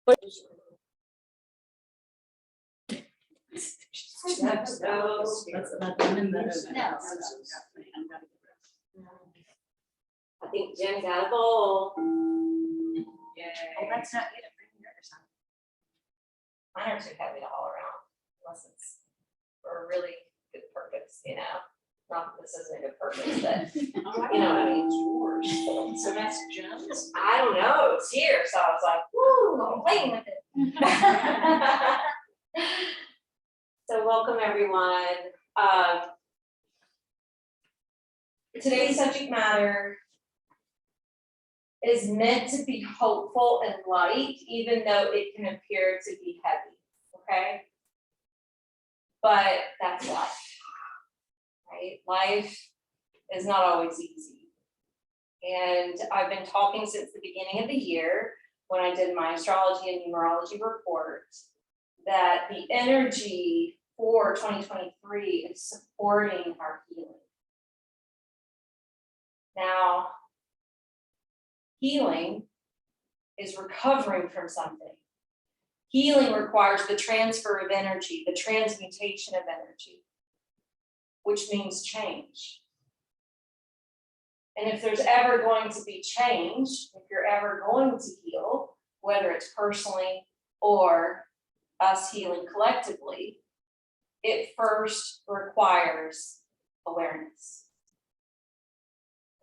That's I'm in the. No. I think Jen got a bowl. Oh, that's not it. Mine are too heavy to haul around unless it's for a really good purpose, you know? Not that this isn't a good purpose, but you know what I mean? So that's Jen's. I don't know, it's here, so I was like, woo, I'm playing with it. So welcome, everyone. Today's subject matter is meant to be hopeful and light, even though it can appear to be heavy, okay? But that's life, right? Life is not always easy. And I've been talking since the beginning of the year when I did my astrology and numerology report that the energy for 2023 is supporting our healing. Now, healing is recovering from something. Healing requires the transfer of energy, the transmutation of energy, which means change. And if there's ever going to be change, if you're ever going to heal, whether it's personally or us healing collectively, it first requires awareness.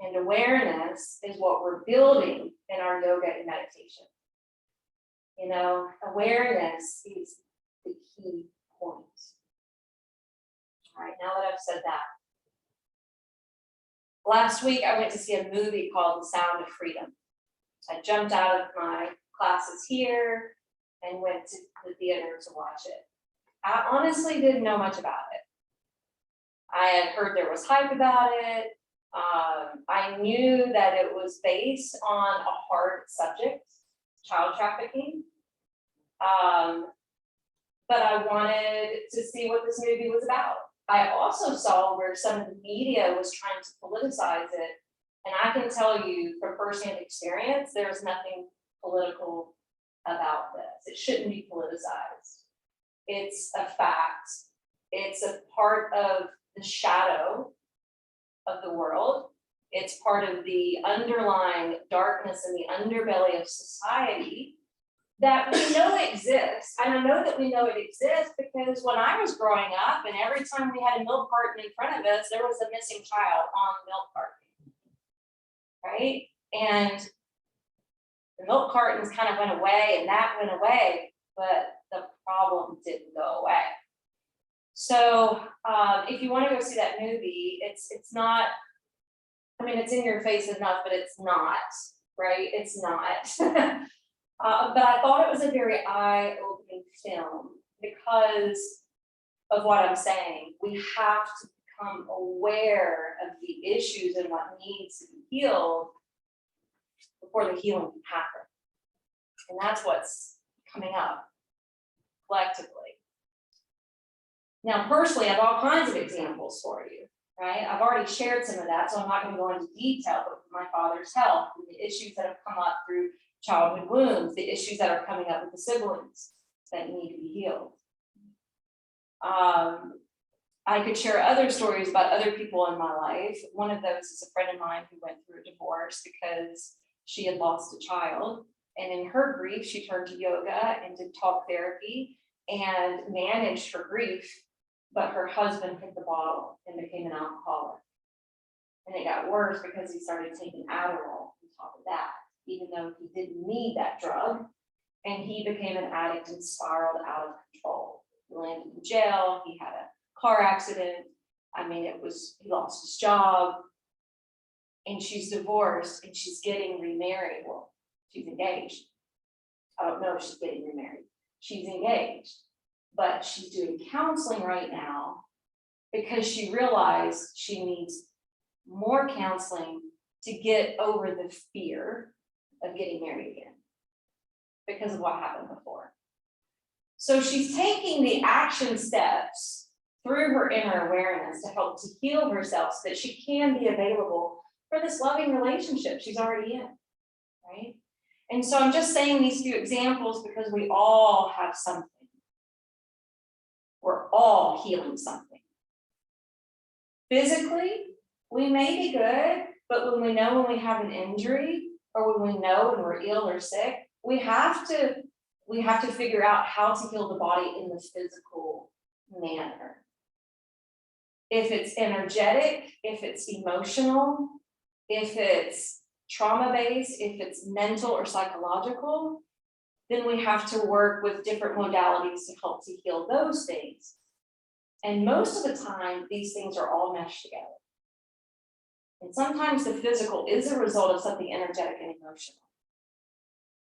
And awareness is what we're building in our yoga and meditation. You know, awareness is the key point. All right, now that I've said that. Last week, I went to see a movie called The Sound of Freedom. I jumped out of my classes here and went to the theater to watch it. I honestly didn't know much about it. I had heard there was hype about it. I knew that it was based on a hard subject, child trafficking. But I wanted to see what this movie was about. I also saw where some of the media was trying to politicize it. And I can tell you from firsthand experience, there's nothing political about this. It shouldn't be politicized. It's a fact. It's a part of the shadow of the world. It's part of the underlying darkness in the underbelly of society that we know exists. And I know that we know it exists because when I was growing up and every time we had a milk carton in front of us, there was a missing child on the milk carton, right? And the milk cartons kind of went away and that went away, but the problem didn't go away. So if you want to go see that movie, it's not, I mean, it's in your face enough, but it's not, right? It's not. But I thought it was a very eye-opening film because of what I'm saying. We have to become aware of the issues and what needs to be healed before the healing can happen. And that's what's coming up collectively. Now, personally, I have all kinds of examples for you, right? I've already shared some of that, so I'm not going to go into detail, but my father's health and the issues that have come up through childhood wounds, the issues that are coming up with the siblings that need to be healed. I could share other stories about other people in my life. One of those is a friend of mine who went through a divorce because she had lost a child. And in her grief, she turned to yoga and did talk therapy and managed her grief. But her husband hit the bottle and became an alcoholic. And it got worse because he started taking Adderall on top of that, even though he didn't need that drug. And he became an addict and spiraled out of control. He landed in jail, he had a car accident. I mean, he lost his job. And she's divorced and she's getting remarried. Well, she's engaged. I don't know if she's getting remarried. She's engaged, but she's doing counseling right now because she realized she needs more counseling to get over the fear of getting married again because of what happened before. So she's taking the action steps through her inner awareness to help to heal herself so that she can be available for this loving relationship she's already in, right? And so I'm just saying these few examples because we all have something. We're all healing something. Physically, we may be good, but when we we have an injury, or when we know when we're ill or sick, we have to figure out how to heal the body in the physical manner. If it's energetic, if it's emotional, if it's trauma-based, if it's mental or psychological, then we have to work with different modalities to help to heal those things. And most of the time, these things are all meshed together. And sometimes the physical is a result of something energetic and emotional.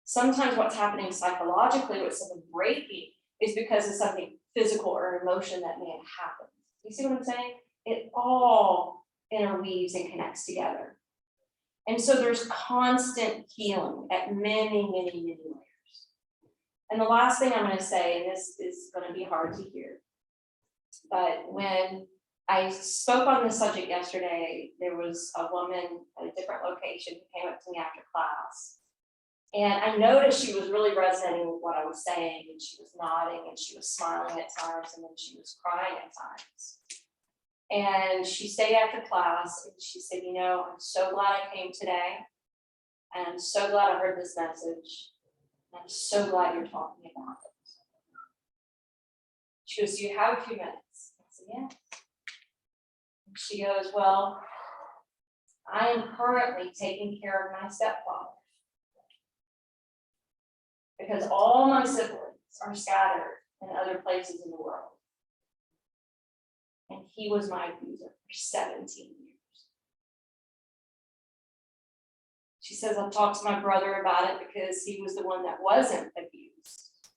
Sometimes what's happening psychologically with something breaking is because of something physical or emotion that may have happened. You see what I'm saying? It all interweaves and connects together. And so there's constant healing at many, many, many layers. And the last thing I'm going to say, and this is going to be hard to hear, but when I spoke on this subject yesterday, there was a woman at a different location who came up to me after class. And I noticed she was really resonating with what I was saying, and she was nodding and she was smiling at times, and then she was crying at times. And she stayed after class and she said, you know, I'm so glad I came today. And I'm so glad I heard this message. And I'm so glad you're talking about it. She goes, do you have a few minutes? I said, yeah. And she goes, well, I am currently taking care of my stepfather, because all my siblings are scattered in other places in the world. And he was my abuser for 17 years. She says, I've talked to my brother about it because he was the one that wasn't abused.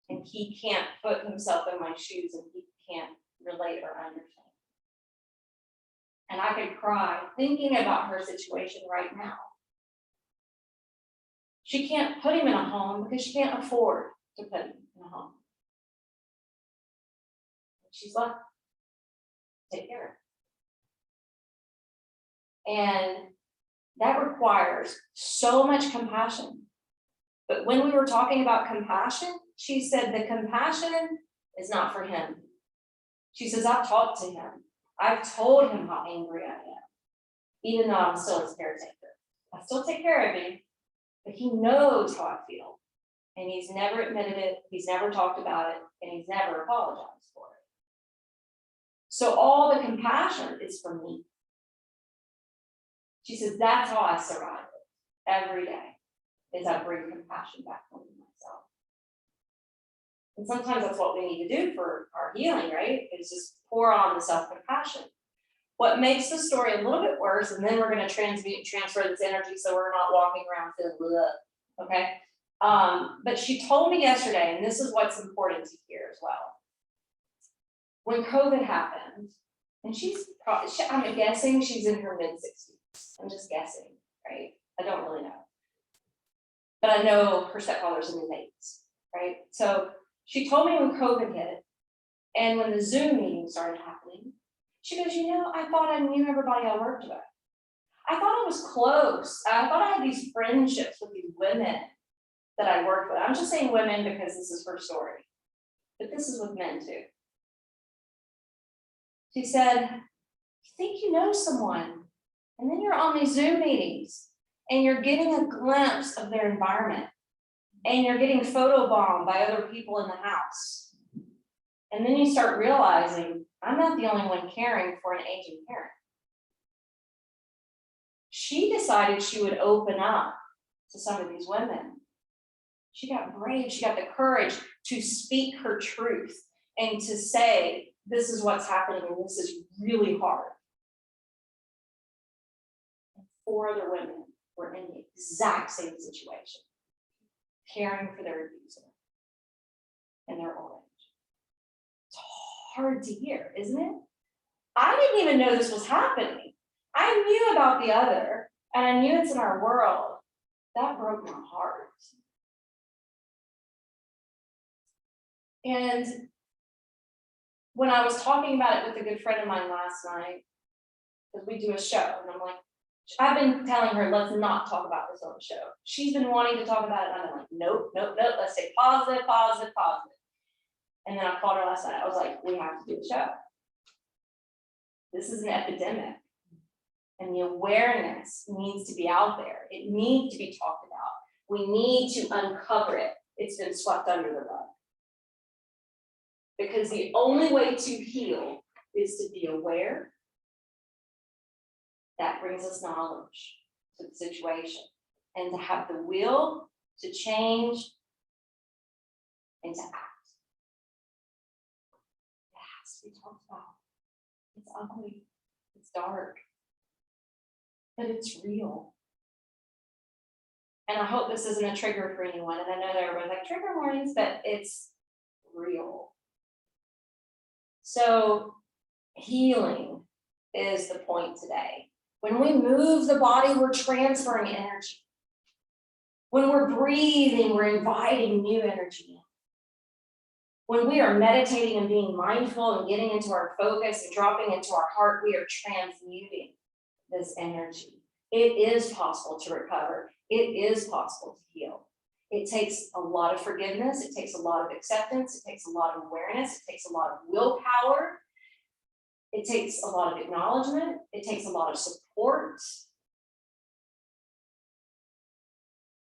And he can't put himself in my shoes, and he can't relate or understand. And I could cry thinking about her situation right now. She can't put him in a home because she can't afford to put him in a home. She's left. Take care. And that requires so much compassion. But when we were talking about compassion, she said the compassion is not for him. She says, I've talked to him. I've told him how angry I am, even though I'm still his caretaker. I still take care of him, but he knows how I feel. And he's never admitted it, he's never talked about it, and he's never apologized for it. So all the compassion is for me. She says, that's how I survive it every day, is I bring compassion back home to myself. And sometimes that's what we need to do for our healing, right? Is just pour on the self-compassion. What makes the story a little bit worse, and then we're going to transfer this energy so we're not walking around feeling bleh, okay? But she told me yesterday, and this is what's important to hear as well. When COVID happened, and she's probably, I'm guessing she's in her mid-60s. I'm just guessing, right? I don't really know. But I know her stepfather's in his 80s, right? So she told me when COVID hit, and when the Zoom meeting started happening, she goes, you know, I thought I knew everybody I worked with. I thought I was close. I thought I had these friendships with these women that I worked with. I'm just saying women because this is her story, but this is with men too. She said, you think you know someone, and then you're on these Zoom meetings, and you're getting a glimpse of their environment, and you're getting photobombed by other people in the house. And then you start realizing, I'm not the only one caring for an aging parent. She decided she would open up to some of these women. She got brave, she got the courage to speak her truth and to say, this is what's happening and this is really hard. And 4 other women were in the exact same situation, caring for their abuser in their old age. It's hard to hear, isn't it? I didn't even know this was happening. I knew about the other, and I knew it's in our world. That broke my heart. And when I was talking about it with a good friend of mine last night, because we do a show, and I'm like, I've been telling her, let's not talk about this on the show. She's been wanting to talk about it, and I'm like, nope, nope, nope, let's stay positive, positive, positive. And then I called her last night, I was like, we have to do a show. This is an epidemic. And the awareness needs to be out there. It needs to be talked about. We need to uncover it. It's been swept under the rug. Because the only way to heal is to be aware. That brings us knowledge to the situation. And to have the will to change and to act. It has to be talked about. It's ugly. It's dark. But it's real. And I hope this isn't a trigger for anyone. And I know that everyone's like, trigger warnings, but it's real. So healing is the point today. When we move the body, we're transferring energy. When we're breathing, we're inviting new energy. When we are meditating and being mindful and getting into our focus and dropping into our heart, we are transmuting this energy. It is possible to recover. It is possible to heal. It takes a lot of forgiveness. It takes a lot of acceptance. It takes a lot of awareness. It takes a lot of willpower. It takes a lot of acknowledgement. It takes a lot of support.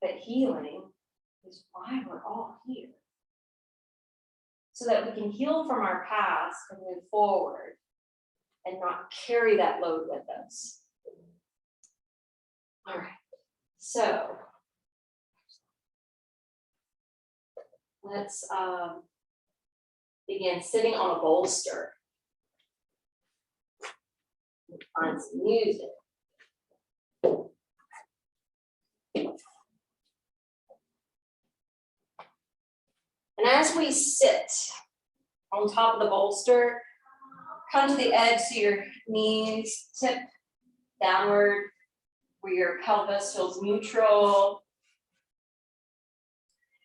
But healing is why we're all here. So that we can heal from our past and move forward and not carry that load with us. All right, so let's begin sitting on a bolster. Find some music. And as we sit on top of the bolster, come to the edge so your knees tip downward, where your pelvis feels neutral.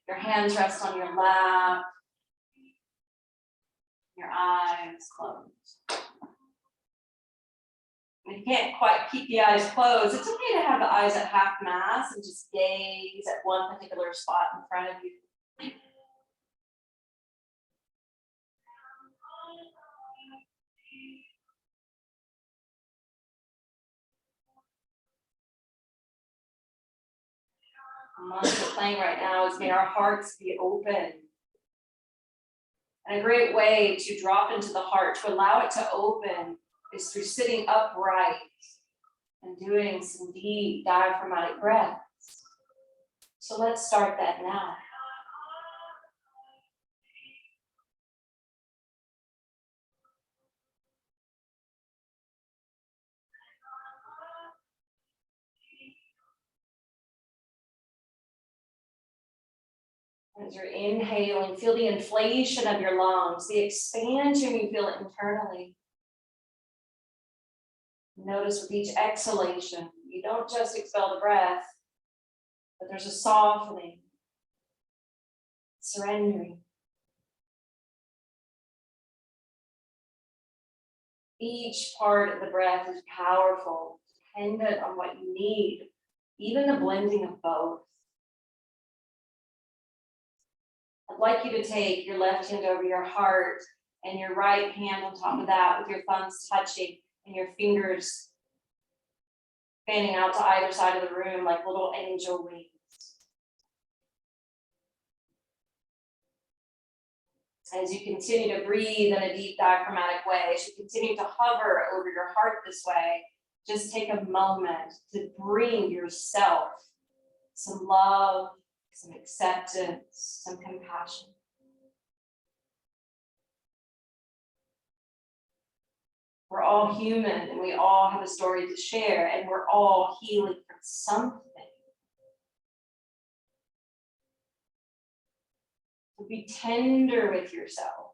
Your hands rest on your lap. Your eyes closed. If you can't quite keep the eyes closed, it's okay to have the eyes at half mast and just gaze at one particular spot in front of you. The mantra playing right now is may our hearts be open. And a great way to drop into the heart, to allow it to open, is through sitting upright and doing some deep diaphragmatic breaths. So let's start that now. As you're inhaling, feel the inflation of your lungs, the expansion you feel internally. Notice with each exhalation, you don't just expel the breath, but there's a softening, surrendering. Each part of the breath is powerful, dependent on what you need, even the blending of both. I'd like you to take your left hand over your heart and your right hand on top of that with your thumbs touching and your fingers fanning out to either side of the room like little angel wings. As you continue to breathe in a deep diaphragmatic way, as you continue to hover over your heart this way, just take a moment to bring yourself some love, some acceptance, some compassion. We're all human and we all have a story to share, and we're all healing from something. So be tender with yourself.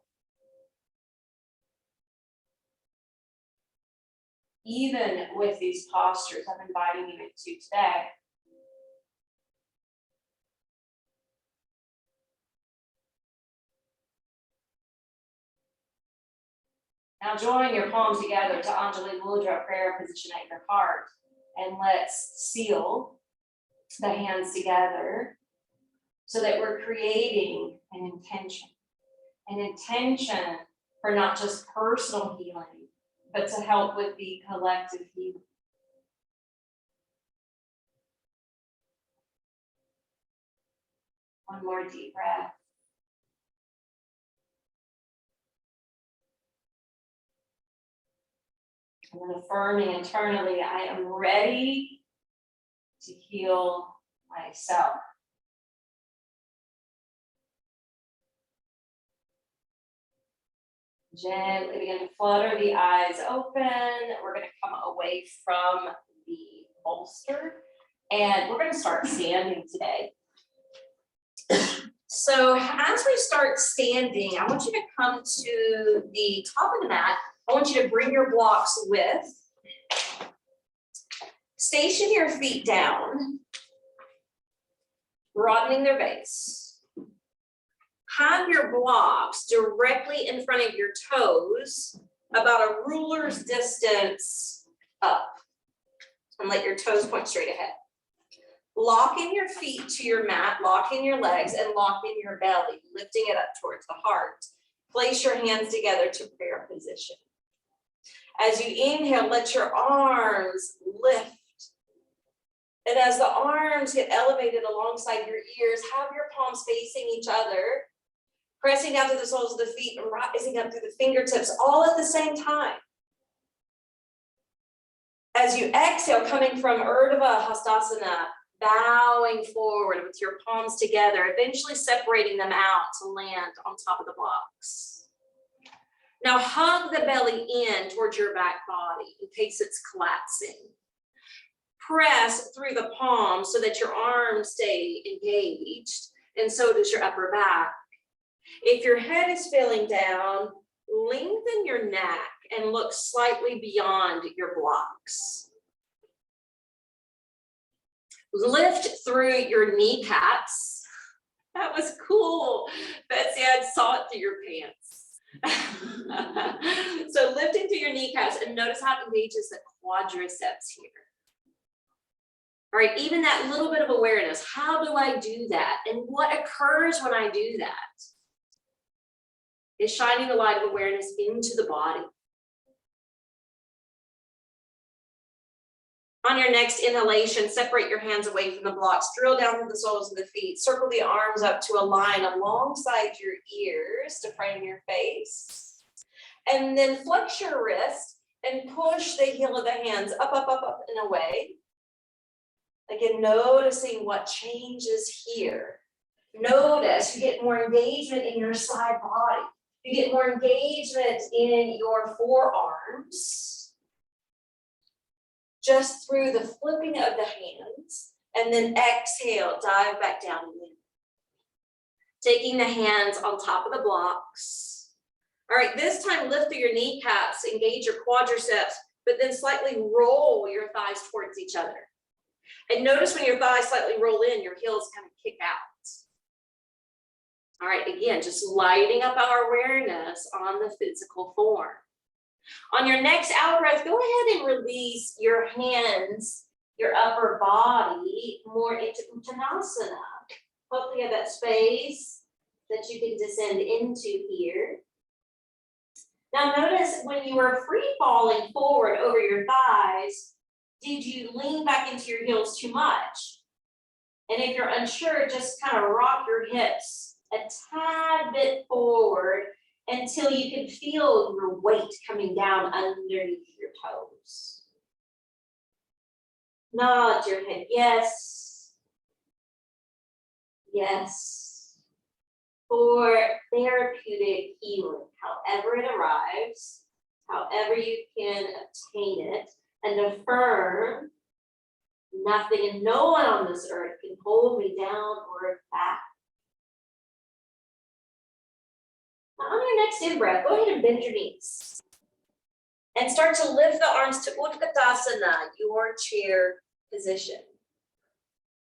Even with these postures I'm inviting you into today. Now join your palms together to Anjali Mudra, prayer position at your heart. And let's seal the hands together so that we're creating an intention for not just personal healing, but to help with the collective healing. One more deep breath. And then affirming internally, I am ready to heal myself. Gently begin to flutter the eyes open. We're going to come away from the bolster and we're going to start standing today. So as we start standing, I want you to come to the top of the mat. I want you to bring your blocks with. Station your feet down, broadening their base. Have your blocks directly in front of your toes, about a ruler's distance up. And let your toes point straight ahead. Lock in your feet to your mat, lock in your legs, and lock in your belly, lifting it up towards the heart. Place your hands together to prayer position. As you inhale, let your arms lift. And as the arms get elevated alongside your ears, have your palms facing each other, pressing down to the soles of the feet and rising up through the fingertips, all at the same time. As you exhale, coming from Urdhva Hastasana, bowing forward with your palms together, eventually separating them out to land on top of the blocks. Now hug the belly in towards your back body in case it's collapsing. Press through the palms so that your arms stay engaged, and so does your upper back. If your head is feeling down, lengthen your neck and look slightly beyond your blocks. Lift through your kneecaps. That was cool. Betsy, I saw it through your pants. So lifting through your kneecaps and notice how it engages the quadriceps here. All right, even that little bit of awareness. How do I do that? And what occurs when I do that? Is shining the light of awareness into the body. On your next inhalation, separate your hands away from the blocks, drill down to the soles of the feet, circle the arms up to a line alongside your ears to frame your face. And then flex your wrist and push the heel of the hands up, up, up, up and away. Again, noticing what changes here. Notice you get more engagement in your side body. You get more engagement in your forearms. Just through the flipping of the hands, and then exhale, dive back down again. Taking the hands on top of the blocks. All right, this time lift through your kneecaps, engage your quadriceps, but then slightly roll your thighs towards each other. And notice when your thighs slightly roll in, your heels kind of kick out. All right, again, just lighting up our awareness on the physical form. On your next out breath, go ahead and release your hands, your upper body, more into Uttanasana. Hopefully you have that space that you can descend into here. Now notice when you were free falling forward over your thighs, did you lean back into your heels too much? And if you're unsure, just kind of rock your hips a tad bit forward until you can feel your weight coming down underneath your toes. Nod your head, yes. Yes. For therapeutic healing, however it arrives, however you can obtain it, and affirm nothing and no one on this earth can hold me down or back. On your next in-breath, go ahead and bend your knees. And start to lift the arms to Utkatasana, your chair position.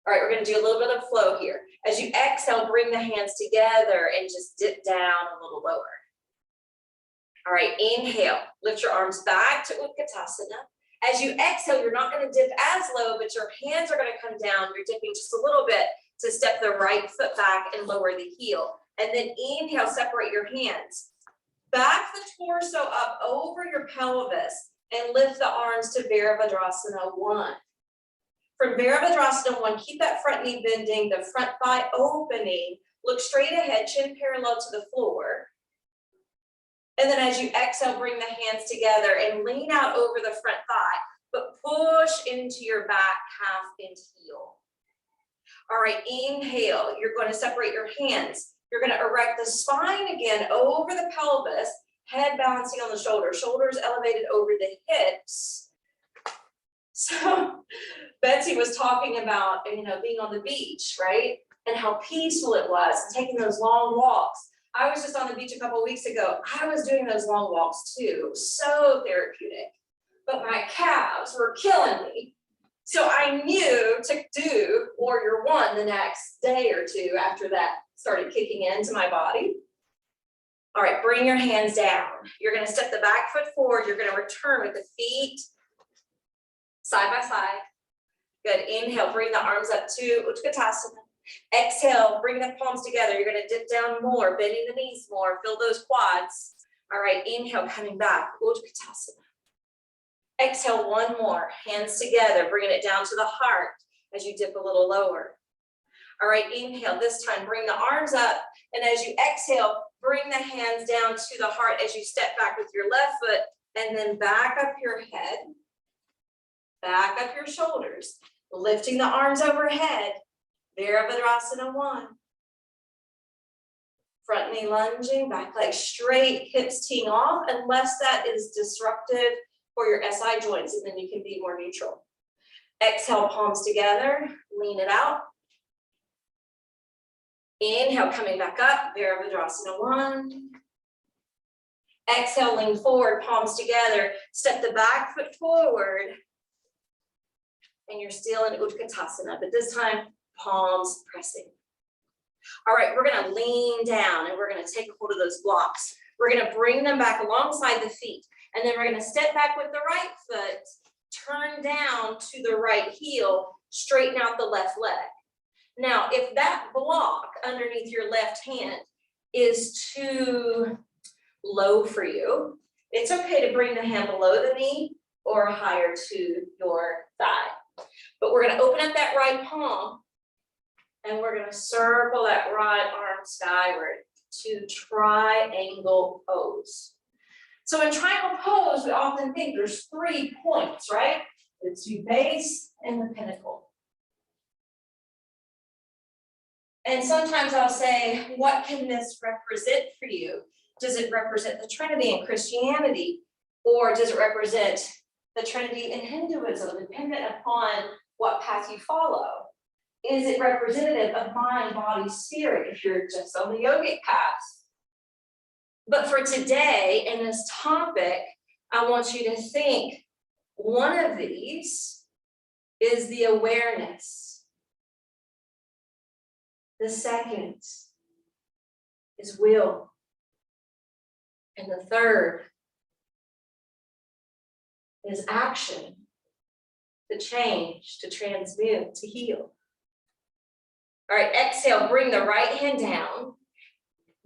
All right, we're going to do a little bit of flow here. As you exhale, bring the hands together and just dip down a little lower. All right, inhale, lift your arms back to Utkatasana. As you exhale, you're not gonna dip as low, but your hands are gonna come down. You're dipping just a little bit to step the right foot back and lower the heel. And then inhale, separate your hands. Back the torso up over your pelvis and lift the arms to Virabhadrasana 1. From Virabhadrasana 1, keep that front knee bending, the front thigh opening. Look straight ahead, chin parallel to the floor. And then as you exhale, bring the hands together and lean out over the front thigh, but push into your back half inch heel. All right, inhale, you're going to separate your hands. You're going to erect the spine again over the pelvis, head balancing on the shoulders, shoulders elevated over the hips. So Betsy was talking about, being on the beach, right? And how peaceful it was and taking those long walks. I was just on the beach a couple of weeks ago. I was doing those long walks too, so therapeutic. But my calves were killing me. So I knew to do Warrior One the next day or two after that started kicking into my body. All right, bring your hands down. You're gonna step the back foot forward. You're gonna return with the feet side by side. Good, inhale, bring the arms up to Utkatasana. Exhale, bring the palms together. You're gonna dip down more, bending the knees more, feel those quads. All right, inhale, coming back, Utkatasana. Exhale, one more, hands together, bringing it down to the heart as you dip a little lower. All right, inhale, this time, bring the arms up, and as you exhale, bring the hands down to the heart as you step back with your left foot, and then back up your head, back up your shoulders, lifting the arms overhead, Virabhadrasana 1. Front knee lunging, back leg straight, hips teeing off, unless that is disruptive for your SI joints, and then you can be more neutral. Exhale, palms together, lean it out. Inhale, coming back up, Virabhadrasana 1. Exhale, lean forward, palms together, step the back foot forward, and you're still in Utkatasana, but this time, palms pressing. All right, we're gonna lean down and we're gonna take hold of those blocks. We're gonna bring them back alongside the feet, and then we're gonna step back with the right foot, turn down to the right heel, straighten out the left leg. Now, if that block underneath your left hand is too low for you, it's okay to bring the hand below the knee or higher to your thigh. But we're gonna open up that right palm and we're gonna circle that right arm skyward to triangle pose. So in triangle pose, we often think there's 3 points, right? The 2 base and the pinnacle. And sometimes I'll say, what can this represent for you? Does it represent the Trinity in Christianity? Or does it represent the Trinity in Hinduism, dependent upon what path you follow? Is it representative of mind, body, spirit, if you're just on the yogic path? But for today, in this topic, I want you to think one of these is the awareness. The second is will. And the third is action, to change, to transmute, to heal. All right, exhale, bring the right hand down.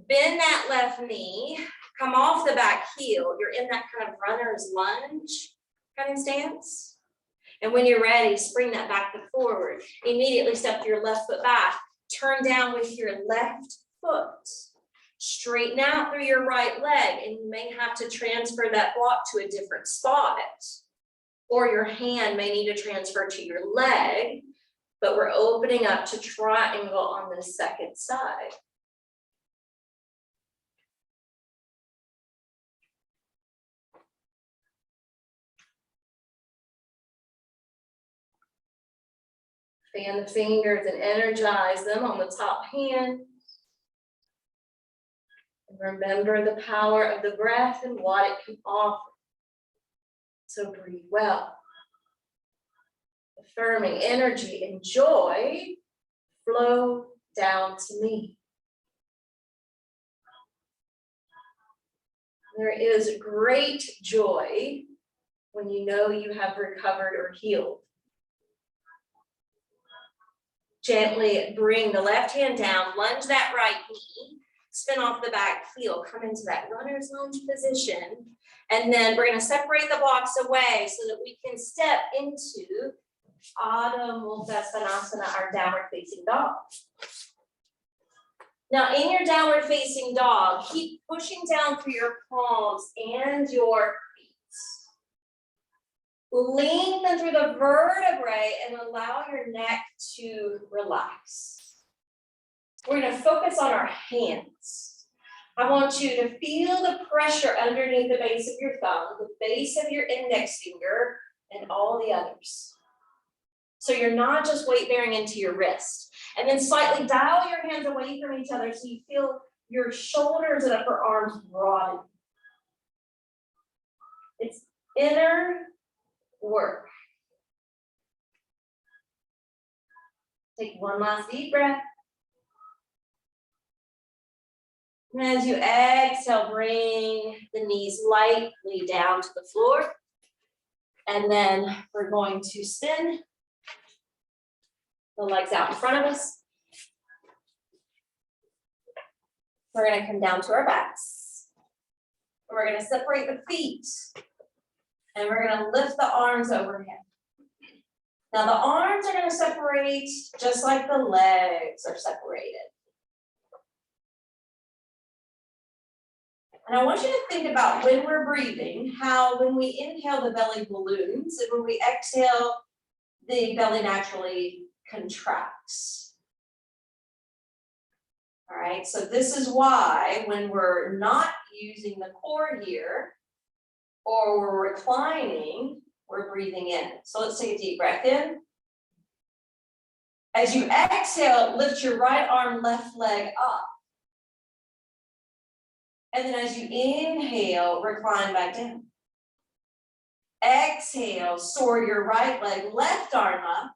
Bend that left knee, come off the back heel. You're in that kind of runner's lunge kind of stance. And when you're ready, spring that back foot forward. Immediately step your left foot back. Turn down with your left foot. Straighten out through your right leg, and you may have to transfer that block to a different spot. Or your hand may need to transfer to your leg, but we're opening up to triangle on the second side. Fan the fingers and energize them on the top hand. And remember the power of the breath and what it can offer. So breathe well. Affirming energy and joy flow down to me. There is great joy when you know you have recovered or healed. Gently bring the left hand down, lunge that right knee, spin off the back heel, come into that runner's lunge position. And then we're gonna separate the blocks away so that we can step into Adho Mukha Svanasana, our downward facing dog. Now in your downward facing dog, keep pushing down through your palms and your feet. Lengthen through the vertebrae and allow your neck to relax. We're gonna focus on our hands. I want you to feel the pressure underneath the base of your thumb, the base of your index finger, and all the others. So you're not just weight bearing into your wrist. And then slightly dial your hands away from each other so you feel your shoulders and upper arms broaden. It's inner work. Take one last deep breath. And as you exhale, bring the knees lightly down to the floor. And then we're going to spin the legs out in front of us. We're going to come down to our backs. We're going to separate the feet. And we're going to lift the arms overhead. Now the arms are going to separate just like the legs are separated. And I want you to think about when we're breathing, how when we inhale the belly balloons and when we exhale, the belly naturally contracts. All right, so this is why when we're not using the core here or we're reclining, we're breathing in. So let's take a deep breath in. As you exhale, lift your right arm, left leg up. And then as you inhale, recline back down. Exhale, soar your right leg, left arm up.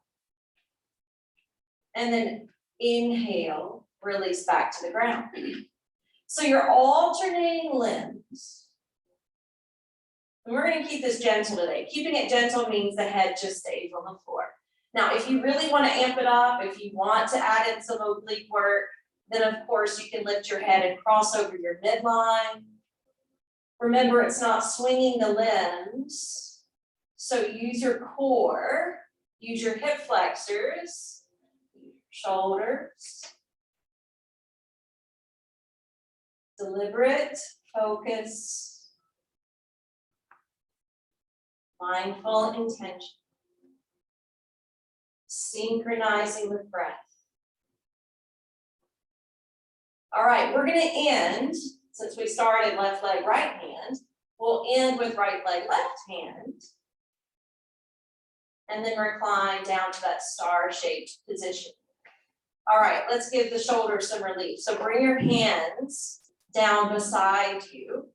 And then inhale, release back to the ground. So you're alternating limbs. And we're going to keep this gentle today. Keeping it gentle means the head just stays on the floor. Now, if you really want to amp it up, if you want to add in some oblique work, then of course you can lift your head and cross over your midline. Remember, it's not swinging the limbs. So use your core, use your hip flexors, shoulders. Deliberate, focus, mindful intention. Synchronizing with breath. All right, we're going to end, since we started left leg, right hand, we'll end with right leg, left hand. And then recline down to that star-shaped position. All right, let's give the shoulders some relief. So bring your hands down beside you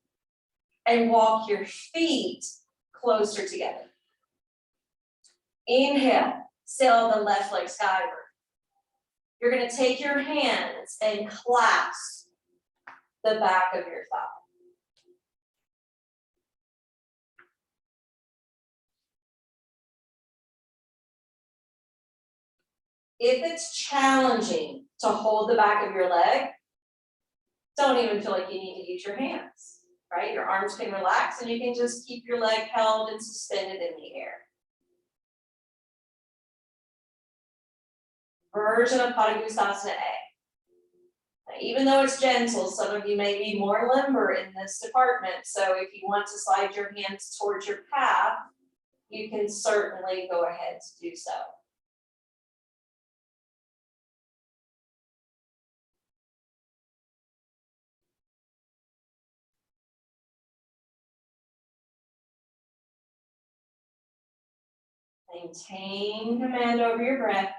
and walk your feet closer together. Inhale, sail the left leg skyward. You're going to take your hands and clasp the back of your thigh. If it's challenging to hold the back of your leg, don't even feel like you need to use your hands, right? Your arms can relax and you can just keep your leg held and suspended in the air. Version of Padangusthasana A. Now, even though it's gentle, some of you may be more limber in this department. So if you want to slide your hands towards your calf, you can certainly go ahead to do so. Maintain command over your breath.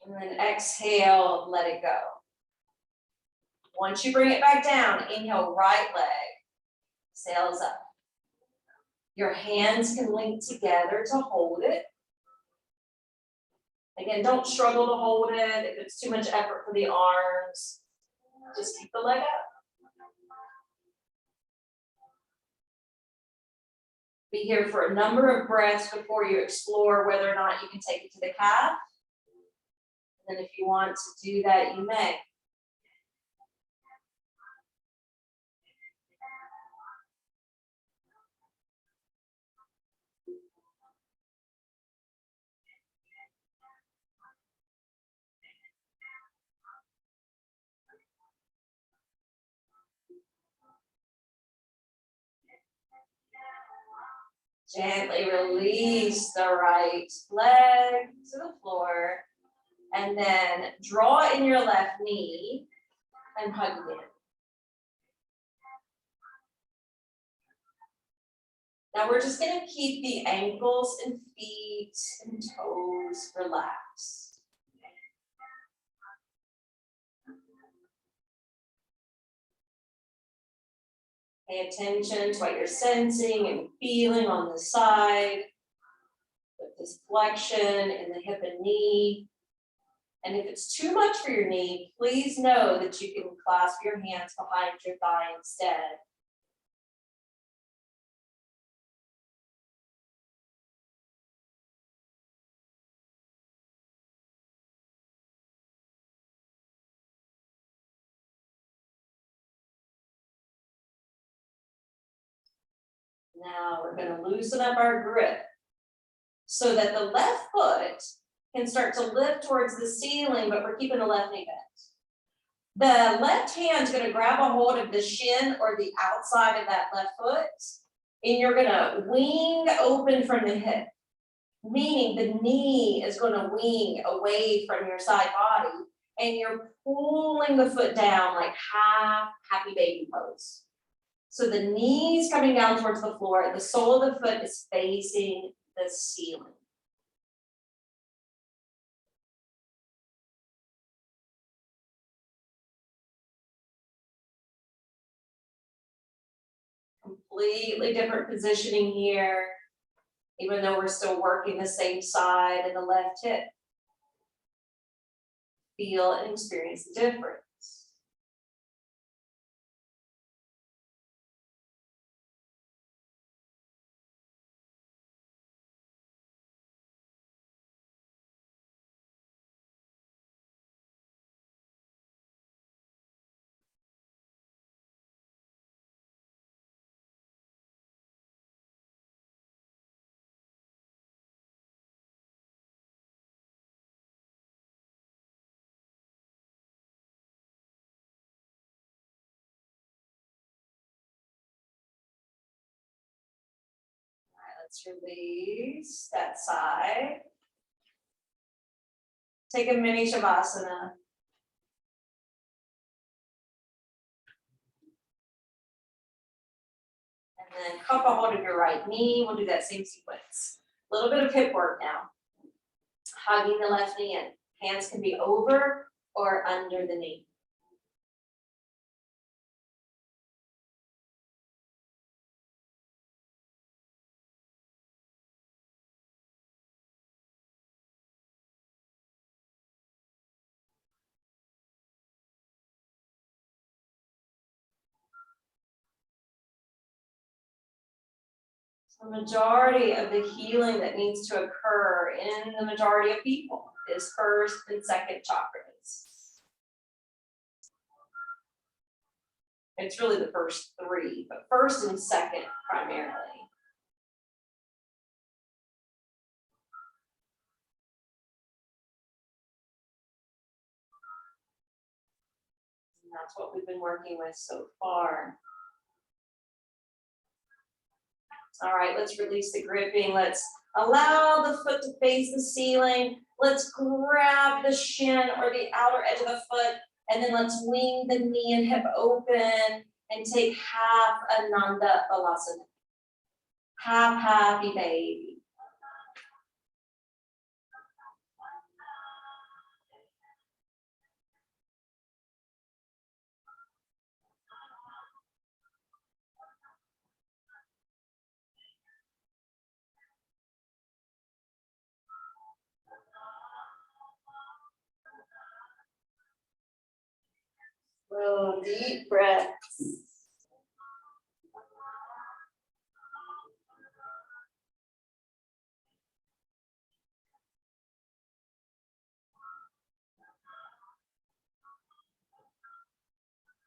And then exhale, let it go. Once you bring it back down, inhale, right leg, sails up. Your hands can link together to hold it. Again, don't struggle to hold it. If it's too much effort for the arms, just keep the leg up. Be here for a number of breaths before you explore whether or not you can take it to the calf. And then if you want to do that, you may. Gently release the right leg to the floor, and then draw in your left knee and hug it in. Now we're just going to keep the ankles and feet and toes relaxed. Pay attention to what you're sensing and feeling on the side, with this flexion in the hip and knee. And if it's too much for your knee, please know that you can clasp your hands behind your thigh instead. Now we're going to loosen up our grip so that the left foot can start to lift towards the ceiling, but we're keeping the left knee bent. The left hand's going to grab a hold of the shin or the outside of that left foot, and you're going to wing open from the hip, meaning the knee is going to wing away from your side body, and you're pulling the foot down like half happy baby pose. So the knee's coming down towards the floor, the sole of the foot is facing the ceiling. Completely different positioning here, even though we're still working the same side and the left hip. Feel and experience the difference. Let's release that side. Take a mini Shavasana. And then cup a hold of your right knee. We'll do that same sequence. A little bit of hip work now. Hugging the left knee in. Hands can be over or under the knee. The majority of the healing that needs to occur in the majority of people is first and second chakras. It's really the first three, but first and second primarily. And that's what we've been working with so far. All right, let's release the gripping. Let's allow the foot to face the ceiling. Let's grab the shin or the outer edge of the foot, and then let's wing the knee and hip open and take half Ananda Balasana. Half happy baby. Oh, deep breaths.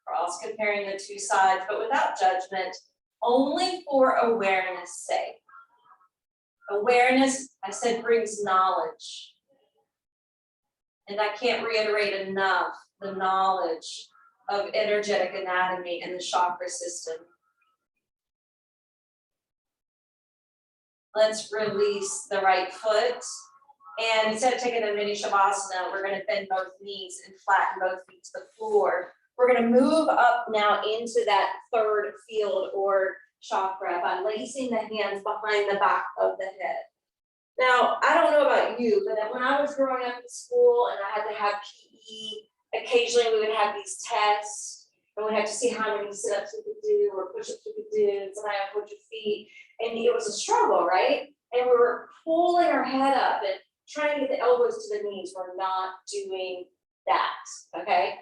Cross comparing the two sides, but without judgment, only for awareness sake. Awareness, I said, brings knowledge. And I can't reiterate enough the knowledge of energetic anatomy and the chakra system. Let's release the right foot. And instead of taking a mini shavasana, we're gonna bend both knees and flatten both feet to the floor. We're gonna move up now into that third field or chakra by lacing the hands behind the back of the head. Now, I don't know about you, but when I was growing up in school and I had to have PE, occasionally we would have these tests and we had to see how many sit-ups we could do or push-ups we could do, and somebody had to put your feet, and it was a struggle, right? And we were pulling our head up and trying to get the elbows to the knees. We're not doing that, okay?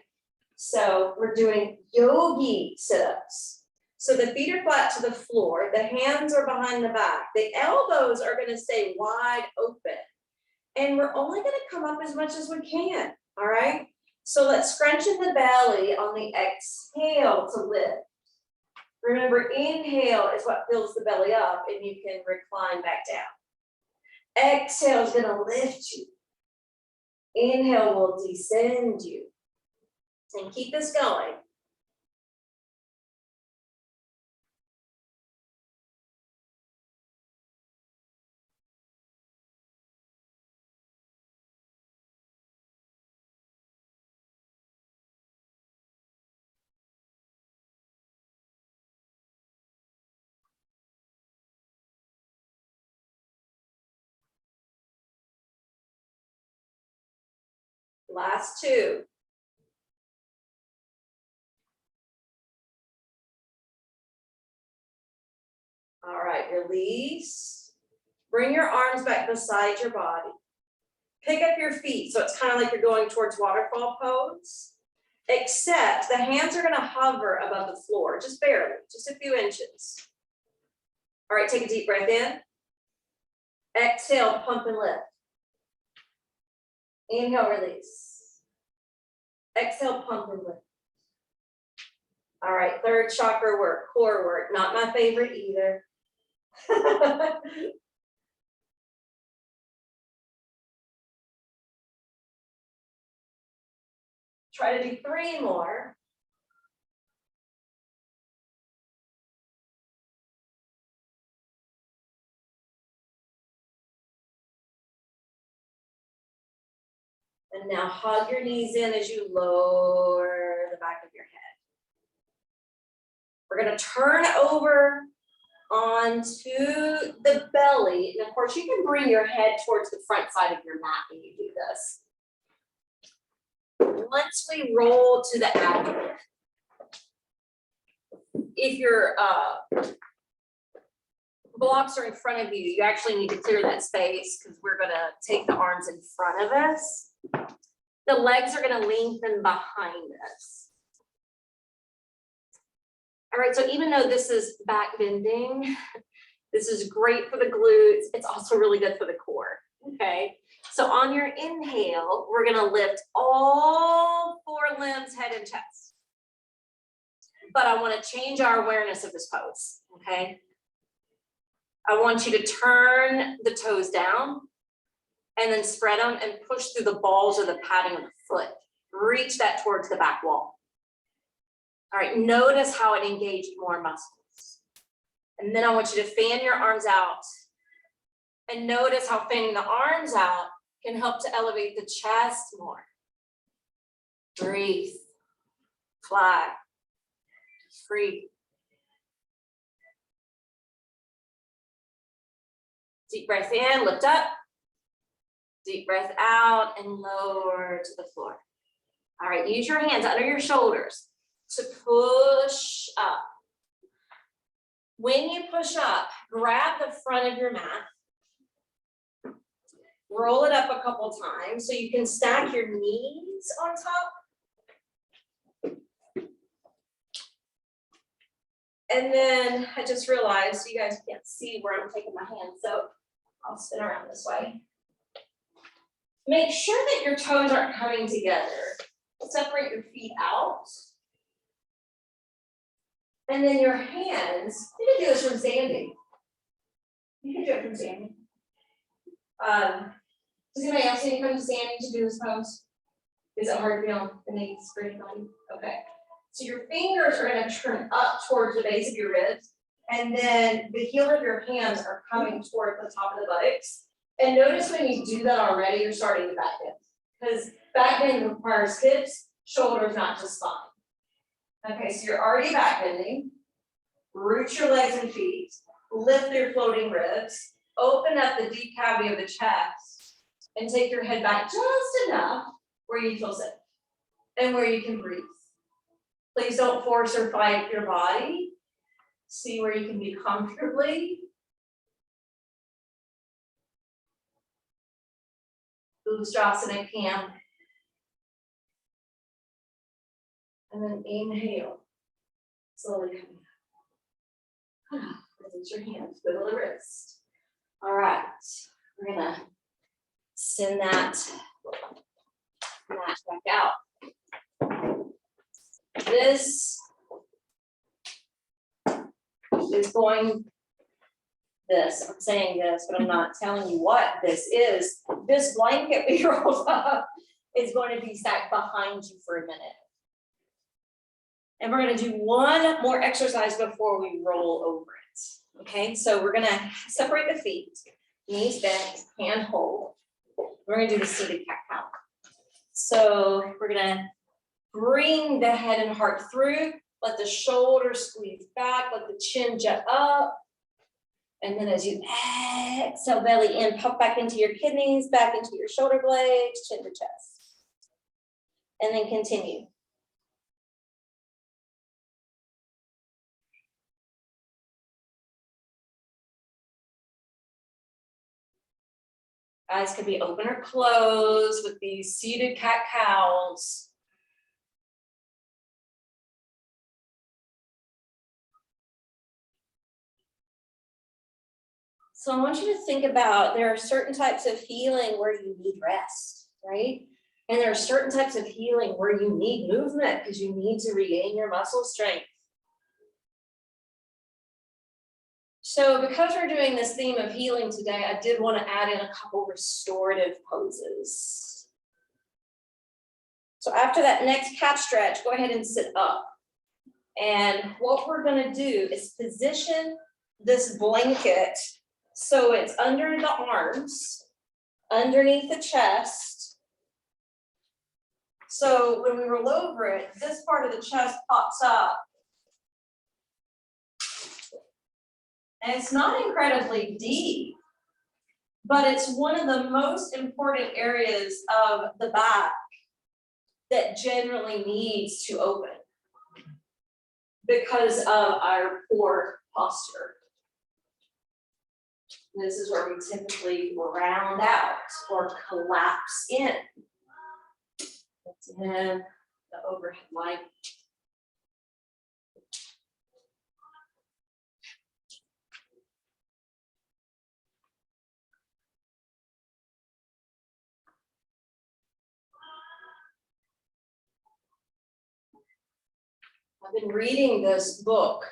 So we're doing yogi sit-ups. So the feet are flat to the floor, the hands are behind the back, the elbows are gonna stay wide open. And we're only gonna come up as much as we can, all right? So let's scrunch in the belly on the exhale to lift. Remember, inhale is what fills the belly up and you can recline back down. Exhale is gonna lift you. Inhale will descend you. And keep this going. Last two. All right, release. Bring your arms back beside your body. Pick up your feet, so it's kind of like you're going towards waterfall pose, except the hands are gonna hover above the floor, just barely, just a few inches. All right, take a deep breath in. Exhale, pump and lift. Inhale, release. Exhale, pump and lift. All right, third chakra work, core work, not my favorite either. Try to do 3 more. And now hug your knees in as you lower the back of your head. We're gonna turn over onto the belly. And of course, you can bring your head towards the front side of your mat when you do this. Once we roll to the abdomen, if your blocks are in front of you, you actually need to clear that space because we're gonna take the arms in front of us. The legs are gonna lengthen behind us. All right, so even though this is back bending, this is great for the glutes. It's also really good for the core, okay? So on your inhale, we're gonna lift all 4 limbs, head and chest. But I wanna change our awareness of this pose, okay? I want you to turn the toes down and then spread them and push through the balls or the padding of the foot. Reach that towards the back wall. All right, notice how it engaged more muscles. And then I want you to fan your arms out and notice how fanning the arms out can help to elevate the chest more. Breathe, fly, free. Deep breath in, lift up. Deep breath out and lower to the floor. All right, use your hands under your shoulders to push up. When you push up, grab the front of your mat. Roll it up a couple times so you can stack your knees on top. And then I just realized you guys can't see where I'm taking my hand, so I'll spin around this way. Make sure that your toes aren't coming together. Separate your feet out. And then your hands, you can do this from standing. You can do it from standing. Does anybody else need to come to standing to do this pose? Is it hard to feel the knees for anybody? Okay. So your fingers are gonna turn up towards the base of your ribs, and then the heel of your hands are coming toward the top of the buttocks. And notice when you do that already, you're starting to back bend. Because back bend requires hips, shoulders, not just spine. Okay, so you're already back bending. Root your legs and feet, lift your floating ribs, open up the deep cavity of the chest, and take your head back just enough where you feel safe and where you can breathe. Please don't force or fight your body. See where you can be comfortably. Ustrasana camp. And then inhale. Slowly coming up. Release your hands, wiggle the wrist. All right, we're gonna send that mat back out. This is going this. I'm saying this, but I'm not telling you what this is. This blanket we rolled up is going to be stacked behind you for a minute. And we're going to do one more exercise before we roll over it. Okay, so we're going to separate the feet, knees bent, hand hold. We're going to do the seated cat cow. So we're going to bring the head and heart through, let the shoulders squeeze back, let the chin jet up. And then as you exhale, belly in, puff back into your kidneys, back into your shoulder blades, chin to chest. And then continue. Eyes can be open or closed with these seated cat cows. So I want you to think about, there are certain types of healing where you need rest, right? And there are certain types of healing where you need movement because you need to regain your muscle strength. So because we're doing this theme of healing today, I did want to add in a couple restorative poses. So after that next calf stretch, go ahead and sit up. And what we're going to do is position this blanket so it's under the arms, underneath the chest. So when we roll over it, this part of the chest pops up. And it's not incredibly deep, but it's one of the most important areas of the back that generally needs to open because of our poor posture. This is where we typically round out or collapse in. That's in the overhead line. I've been reading this book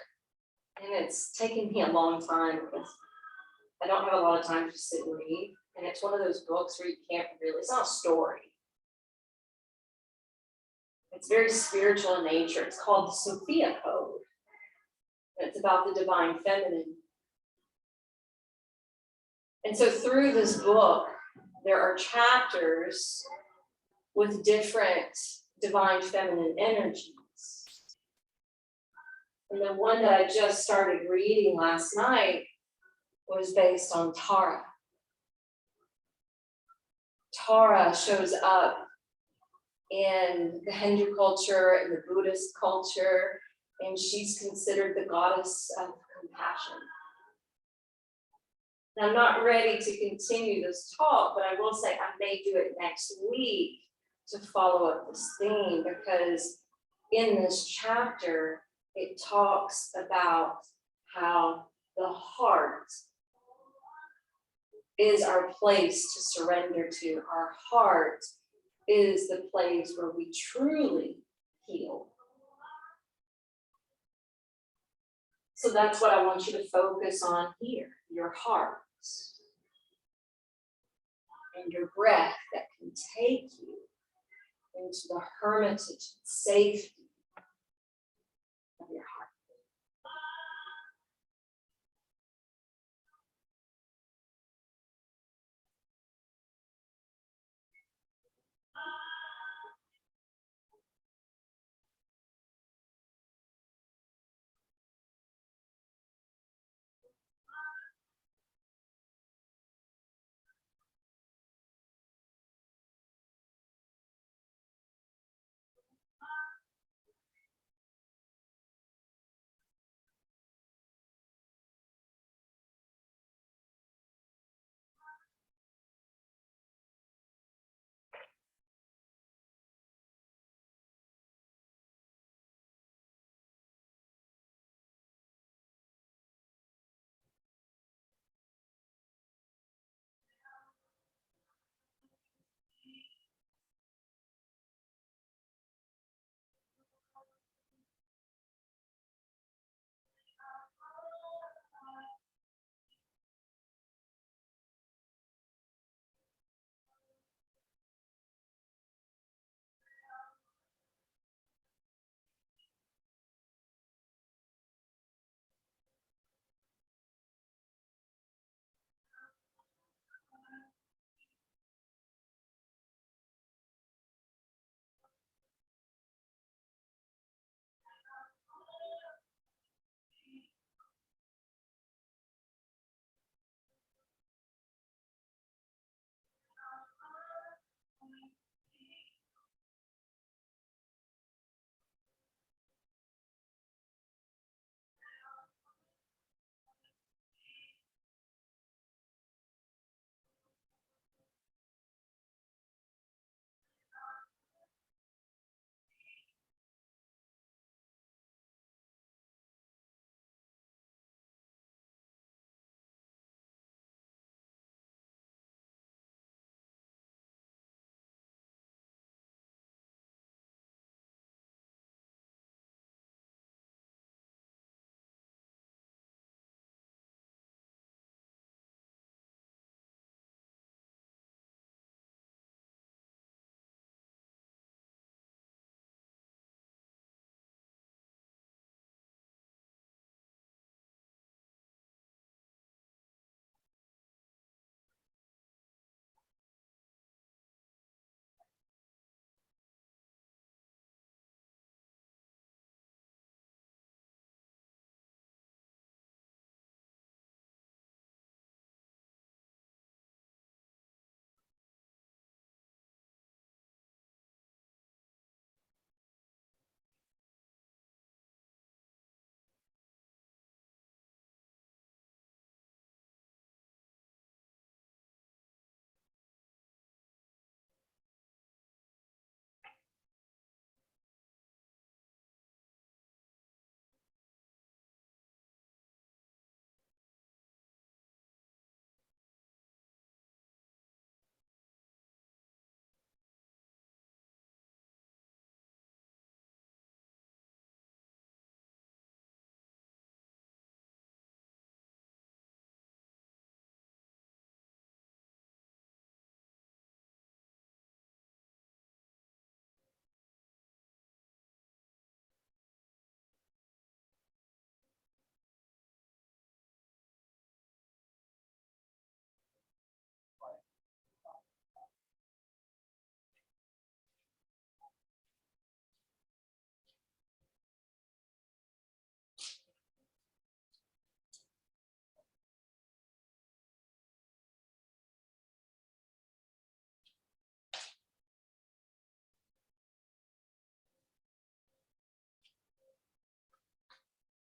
and it's taken me a long time because I don't have a lot of time to sit and read. And it's one of those books where you can't really, it's not a story. It's very spiritual in nature. It's called the Sophia Code. It's about the divine feminine. And so through this book, there are chapters with different divine feminine energies. And the one that I just started reading last night was based on Tara. Tara shows up in the Hindu culture and the Buddhist culture, and she's considered the goddess of compassion. Now, I'm not ready to continue this talk, but I will say I may do it next week to follow up this theme, because in this chapter, it talks about how the heart is our place to surrender to. Our heart is the place where we truly heal. So that's what I want you to focus on here, your heart. And your breath that can take you into the hermitage and safety of your heart.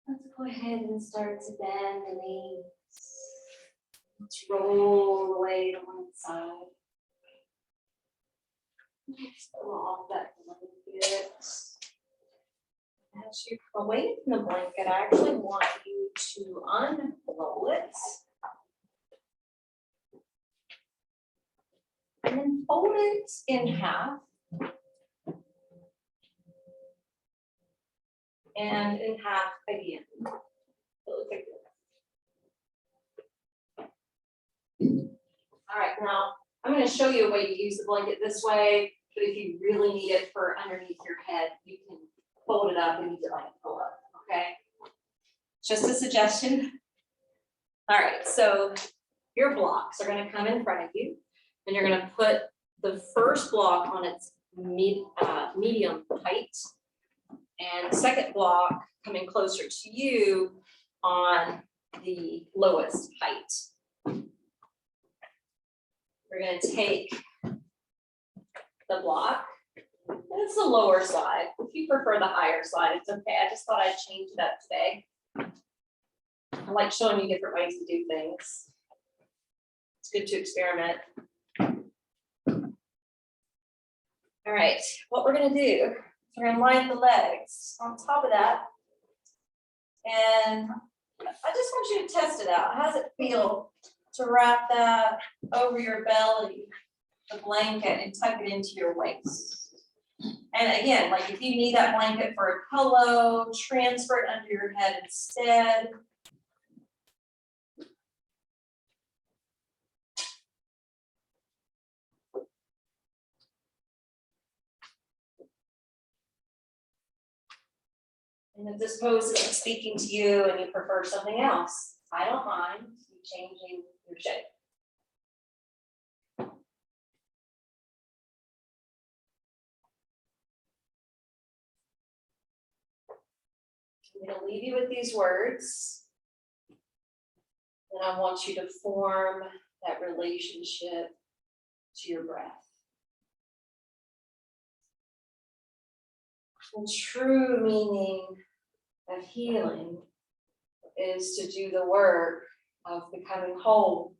Let's go ahead and start to bend the knees. Let's roll away to one side. Let's go off that a little bit. As as you come away from the blanket, I actually want you to unroll it. And then fold it in half. And in half again. Really quickly. All right, now I'm going to show you a way to use the blanket this way, but if you really need it for underneath your head, you can fold it up and use it like a pillow, okay? Just a suggestion. All right, so your blocks are going to come in front of you, and you're going to put the first block on its medium height, and the second block coming closer to you on the lowest height. We're going to take the block. It's the lower side. If you prefer the higher side, it's okay. I just thought I'd change it up today. I like showing you different ways to do things. It's good to experiment. All right, what we're going to do is we're going to line the legs on top of that. And I just want you to test it out. How does it feel to wrap that over your belly, the blanket, and tuck it into your waist? And again, like if you need that blanket for a pillow, transfer it under your head instead. And if this pose isn't speaking to you and you prefer something else, I don't mind you changing your shape. I'm going to leave you with these words. And I want you to form that relationship to your breath. The true meaning of healing is to do the work of becoming whole.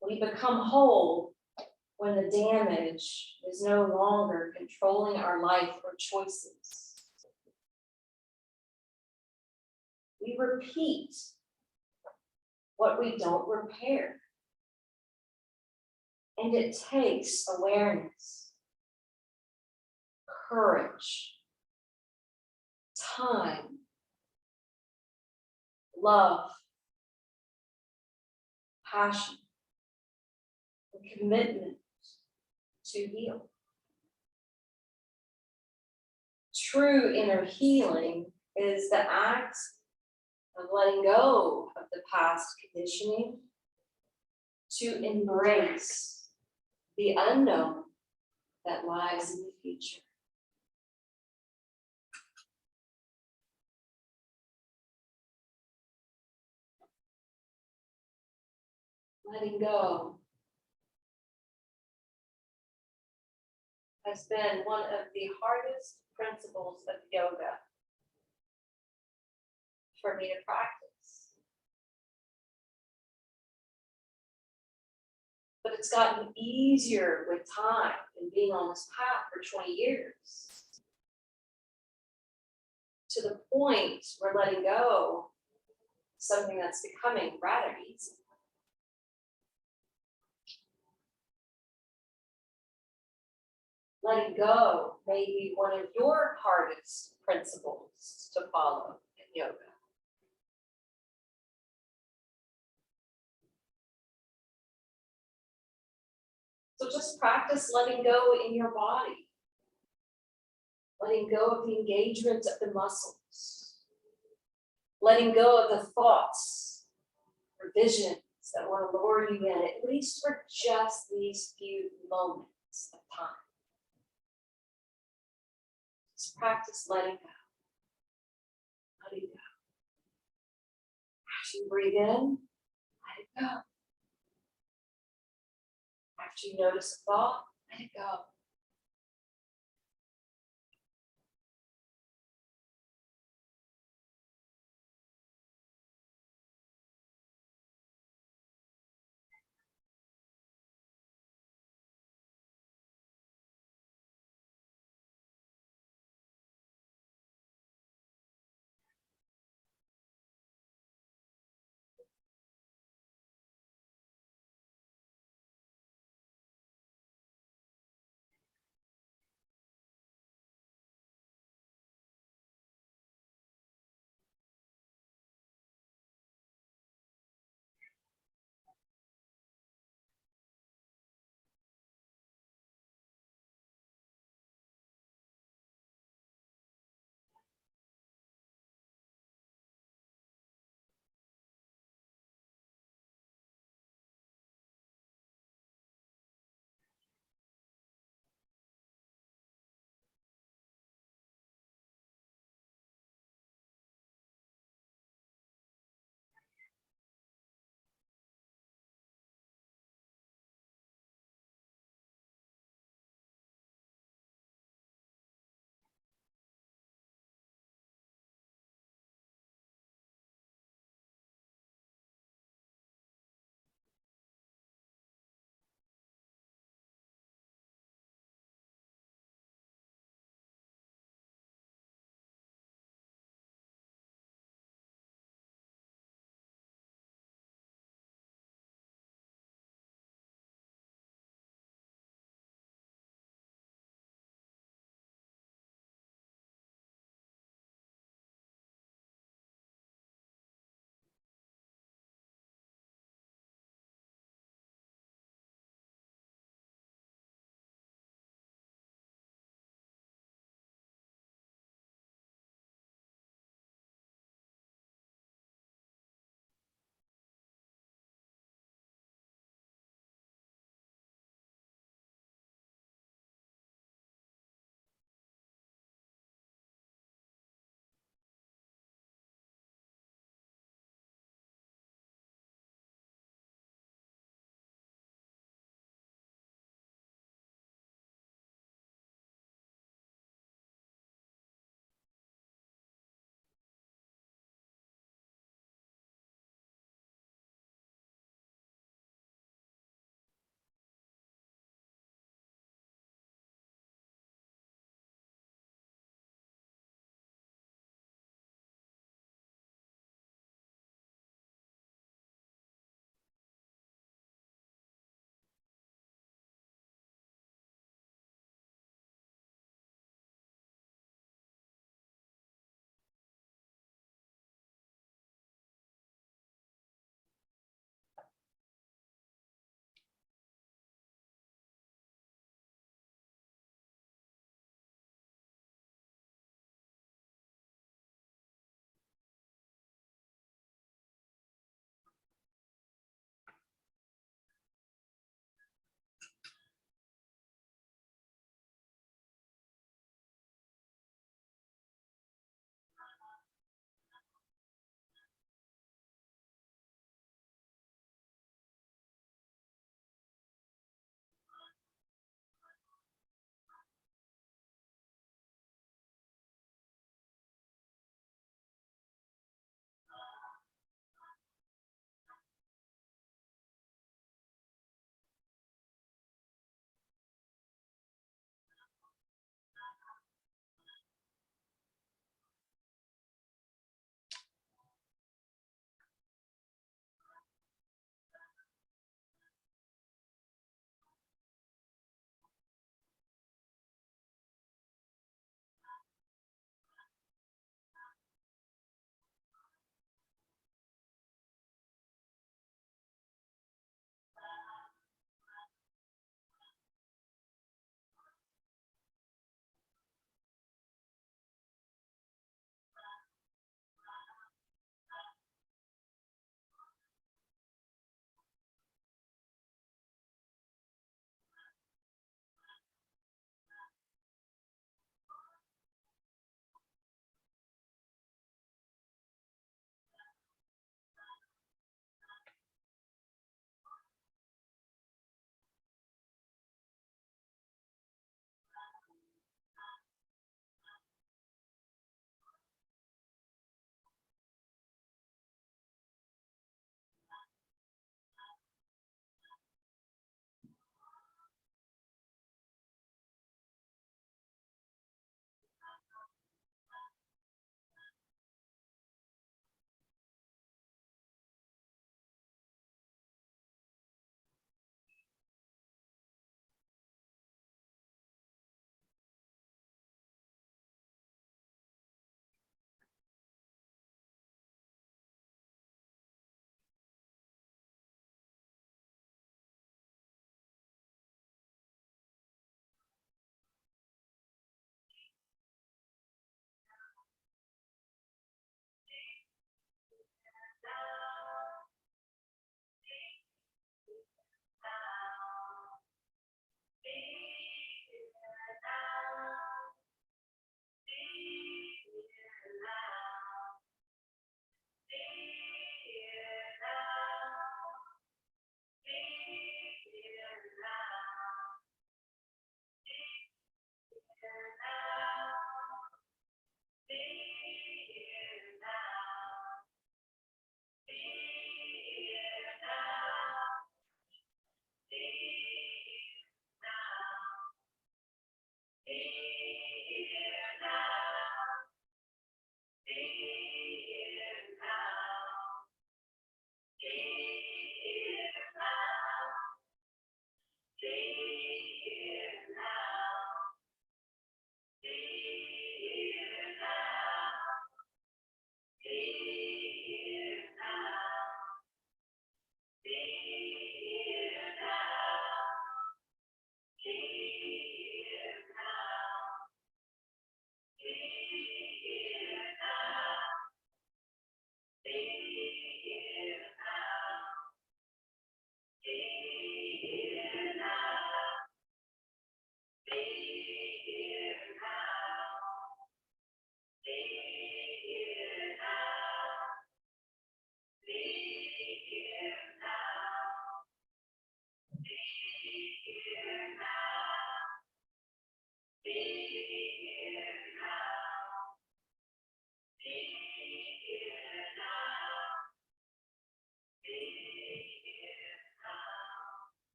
We become whole when the damage is no longer controlling our life or choices. We repeat what we don't repair. And it takes awareness, courage, time, love, passion, and commitment to heal. True inner healing is the act of letting go of the past conditioning to embrace the unknown that lies in the future. Letting go has been one of the hardest principles of yoga for me to practice. But it's gotten easier with time and being on this path for 20 years. To the point where letting go is something that's becoming rather easy. Letting go may be one of your hardest principles to follow in yoga. So just practice letting go in your body. Letting go of the engagement of the muscles. Letting go of the thoughts or visions that want to lure you in, at least for just these few moments of time. Just practice letting go. Letting go. As you breathe in, let it go. After you notice a thought, let it go.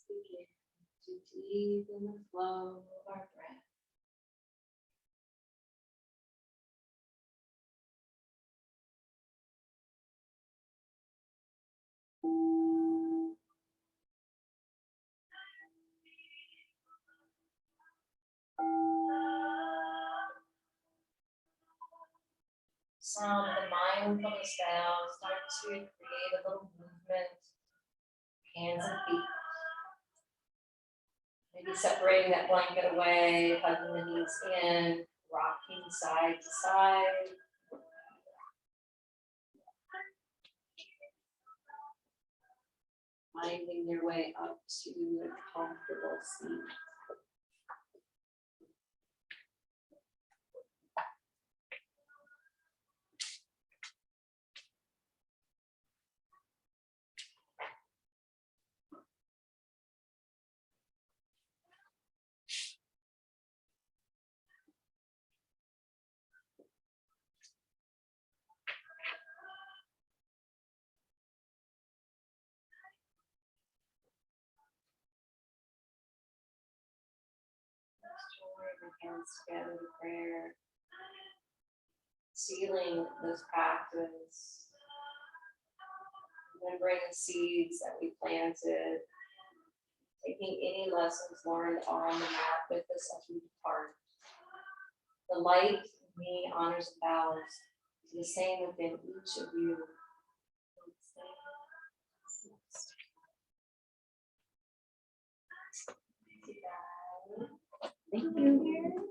Begin to deepen the flow of our breath. Sound of the mindfulness now, start to create a little movement, hands and feet. Maybe separating that blanket away, hugging the knees in, rocking side to side. Finding your way up to a comfortable seat. Join your hands together in prayer. Sealing this practice. Remembering the seeds that we planted. Taking any lessons learned on the mat with us as we depart. The light in me honors and bows to the same within each of you. Thank you.